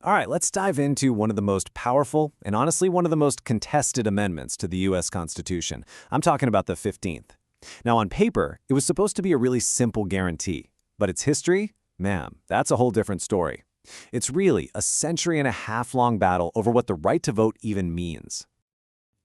All right, let's dive into one of the most powerful and honestly one of the most contested amendments to the U.S. Constitution. I'm talking about the 15th. Now, on paper, it was supposed to be a really simple guarantee, but its history, man, that's a whole different story. It's really a century-and-a-half-long battle over what the right to vote even means.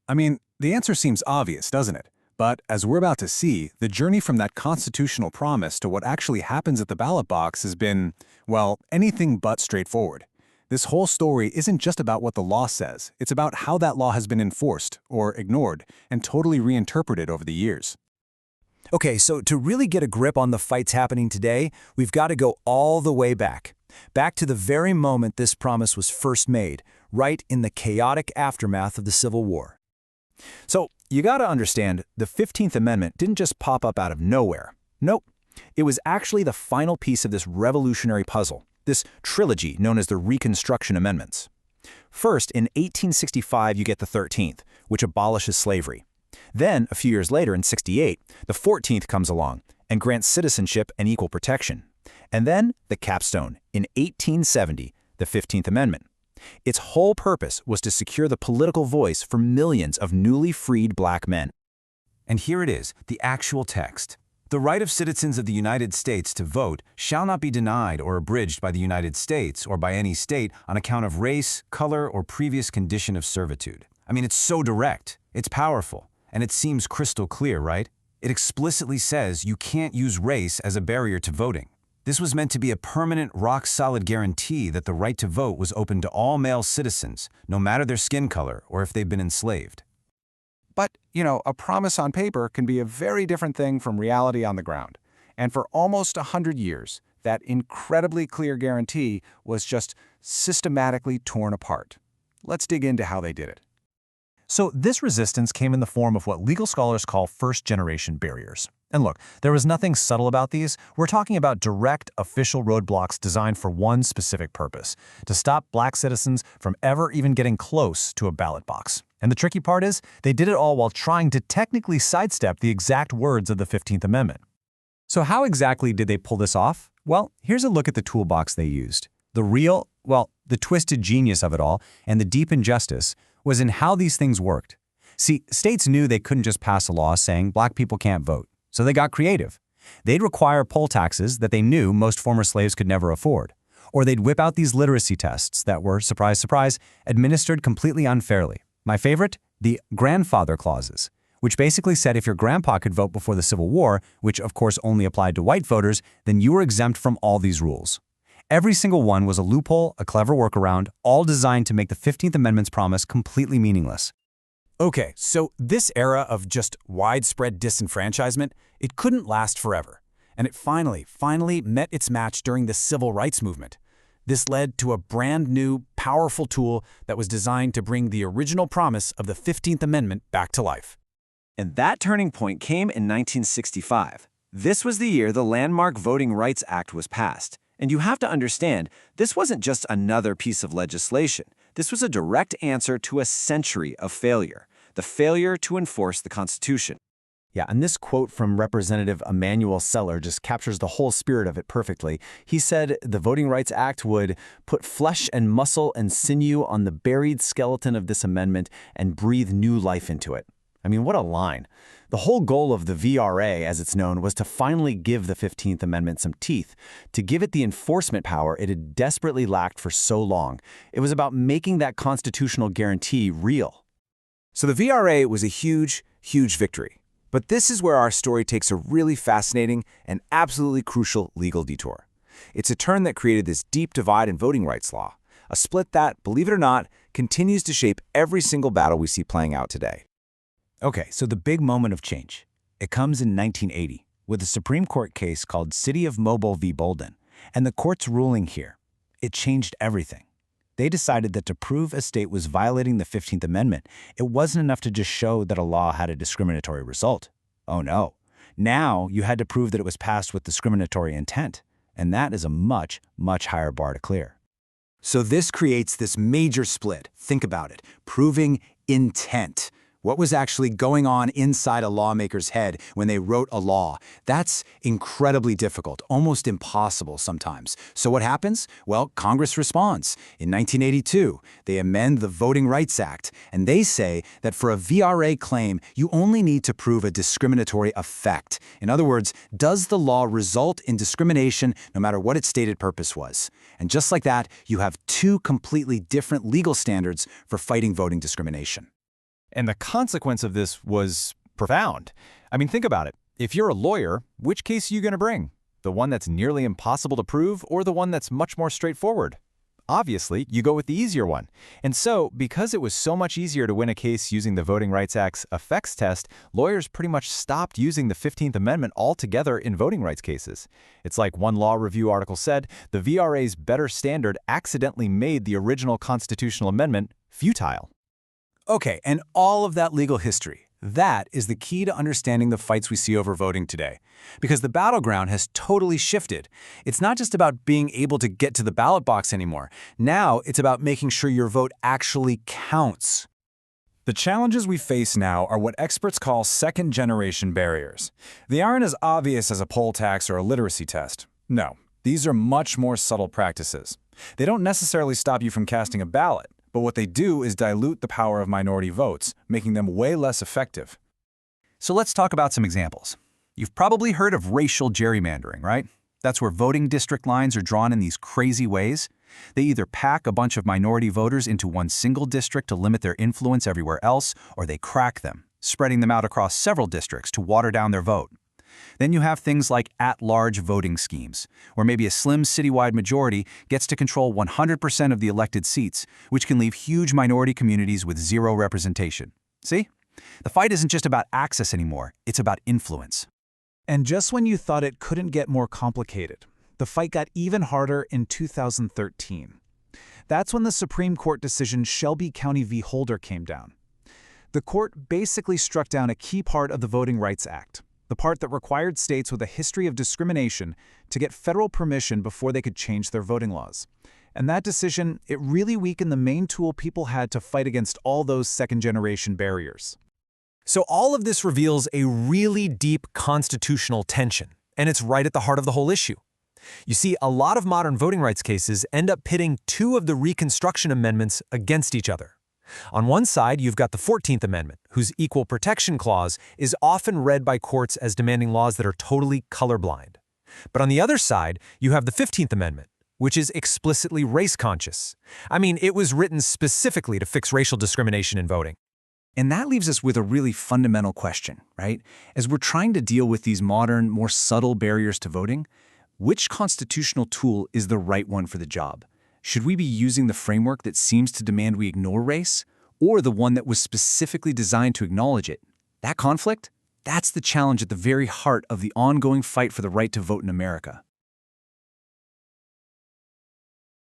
I mean, the answer seems obvious, doesn't it? But as we're about to see, the journey from that constitutional promise to what actually happens at the ballot box has been, well, anything but straightforward. This whole story isn't just about what the law says, it's about how that law has been enforced, or ignored, and totally reinterpreted over the years. Okay, so to really get a grip on the fights happening today, we've got to go all the way back. Back to the very moment this promise was first made, right in the chaotic aftermath of the Civil War. So, you got to understand, the 15th Amendment didn't just pop up out of nowhere. Nope. It was actually the final piece of this revolutionary puzzle, this trilogy known as the Reconstruction Amendments. First, in 1865, you get the 13th, which abolishes slavery. Then, a few years later, in 68, the 14th comes along and grants citizenship and equal protection. And then, the capstone, in 1870, the 15th Amendment. Its whole purpose was to secure the political voice for millions of newly freed black men. And here it is, the actual text. The right of citizens of the United States to vote shall not be denied or abridged by the United States or by any state on account of race, color, or previous condition of servitude. I mean, it's so direct, it's powerful, and it seems crystal clear, right? It explicitly says you can't use race as a barrier to voting. This was meant to be a permanent, rock-solid guarantee that the right to vote was open to all male citizens, no matter their skin color or if they've been enslaved. But, a promise on paper can be a very different thing from reality on the ground. And for almost 100 years, that incredibly clear guarantee was just systematically torn apart. Let's dig into how they did it. So this resistance came in the form of what legal scholars call first-generation barriers. And look, there was nothing subtle about these. We're talking about direct, official roadblocks designed for one specific purpose: to stop black citizens from ever even getting close to a ballot box. And the tricky part is, they did it all while trying to technically sidestep the exact words of the 15th Amendment. So how exactly did they pull this off? Well, here's a look at the toolbox they used. The twisted genius of it all, and the deep injustice, was in how these things worked. See, states knew they couldn't just pass a law saying black people can't vote, so they got creative. They'd require poll taxes that they knew most former slaves could never afford. Or they'd whip out these literacy tests that were, surprise, surprise, administered completely unfairly. My favorite? The grandfather clauses, which basically said if your grandpa could vote before the Civil War, which of course only applied to white voters, then you were exempt from all these rules. Every single one was a loophole, a clever workaround, all designed to make the 15th Amendment's promise completely meaningless. Okay, so this era of just widespread disenfranchisement, it couldn't last forever. And it finally met its match during the Civil Rights Movement. This led to a brand new, powerful tool that was designed to bring the original promise of the 15th Amendment back to life. And that turning point came in 1965. This was the year the landmark Voting Rights Act was passed. And you have to understand, this wasn't just another piece of legislation. This was a direct answer to a century of failure, the failure to enforce the Constitution. Yeah, and this quote from Representative Emanuel Seller just captures the whole spirit of it perfectly. He said the Voting Rights Act would put flesh and muscle and sinew on the buried skeleton of this amendment and breathe new life into it. I mean, what a line. The whole goal of the VRA, as it's known, was to finally give the 15th Amendment some teeth, to give it the enforcement power it had desperately lacked for so long. It was about making that constitutional guarantee real. So the VRA was a huge, huge victory. But this is where our story takes a really fascinating and absolutely crucial legal detour. It's a turn that created this deep divide in voting rights law, a split that, believe it or not, continues to shape every single battle we see playing out today. Okay, so the big moment of change. It comes in 1980 with a Supreme Court case called City of Mobile v. Bolden, and the court's ruling here, it changed everything. They decided that to prove a state was violating the 15th Amendment, it wasn't enough to just show that a law had a discriminatory result. Oh no. Now you had to prove that it was passed with discriminatory intent, and that is a much, much higher bar to clear. So this creates this major split. Think about it. Proving intent. What was actually going on inside a lawmaker's head when they wrote a law? That's incredibly difficult, almost impossible sometimes. So what happens? Well, Congress responds. In 1982, they amend the Voting Rights Act, and they say that for a VRA claim, you only need to prove a discriminatory effect. In other words, does the law result in discrimination no matter what its stated purpose was? And just like that, you have two completely different legal standards for fighting voting discrimination. And the consequence of this was profound. I mean, think about it. If you're a lawyer, which case are you going to bring? The one that's nearly impossible to prove or the one that's much more straightforward? Obviously, you go with the easier one. And so, because it was so much easier to win a case using the Voting Rights Act's effects test, lawyers pretty much stopped using the 15th Amendment altogether in voting rights cases. It's like one law review article said, the VRA's better standard accidentally made the original constitutional amendment futile. Okay, and all of that legal history, that is the key to understanding the fights we see over voting today. Because the battleground has totally shifted. It's not just about being able to get to the ballot box anymore. Now it's about making sure your vote actually counts. The challenges we face now are what experts call second-generation barriers. They aren't as obvious as a poll tax or a literacy test. No, these are much more subtle practices. They don't necessarily stop you from casting a ballot, but what they do is dilute the power of minority votes, making them way less effective. So let's talk about some examples. You've probably heard of racial gerrymandering, right? That's where voting district lines are drawn in these crazy ways. They either pack a bunch of minority voters into one single district to limit their influence everywhere else, or they crack them, spreading them out across several districts to water down their vote. Then you have things like at-large voting schemes, where maybe a slim citywide majority gets to control 100% of the elected seats, which can leave huge minority communities with zero representation. See? The fight isn't just about access anymore, it's about influence. And just when you thought it couldn't get more complicated, the fight got even harder in 2013. That's when the Supreme Court decision Shelby County v. Holder came down. The court basically struck down a key part of the Voting Rights Act, the part that required states with a history of discrimination to get federal permission before they could change their voting laws. And that decision, it really weakened the main tool people had to fight against all those second-generation barriers. So all of this reveals a really deep constitutional tension, and it's right at the heart of the whole issue. You see, a lot of modern voting rights cases end up pitting two of the Reconstruction amendments against each other. On one side, you've got the 14th Amendment, whose Equal Protection Clause is often read by courts as demanding laws that are totally colorblind. But on the other side, you have the 15th Amendment, which is explicitly race-conscious. I mean, it was written specifically to fix racial discrimination in voting. And that leaves us with a really fundamental question, right? As we're trying to deal with these modern, more subtle barriers to voting, which constitutional tool is the right one for the job? Should we be using the framework that seems to demand we ignore race, or the one that was specifically designed to acknowledge it? That conflict? That's the challenge at the very heart of the ongoing fight for the right to vote in America.